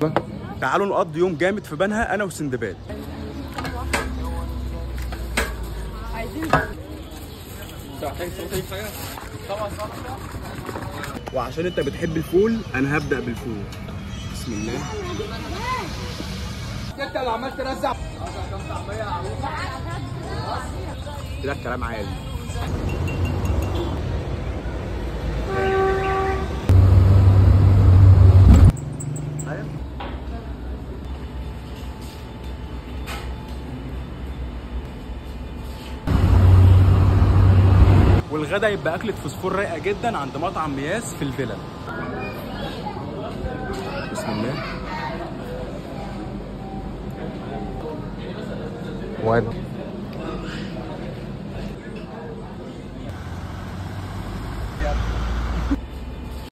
النهارده؟ تعالوا نقضي يوم جامد في بنها انا وسندباد. عايزين وعشان انت بتحب الفول انا هبدأ بالفول. بسم الله. انت اللي عمال ترزع كده الكلام عادي. والغدا يبقى اكله فوسفور رايقه جدا عند مطعم مياس في الفيلا. بسم الله. ود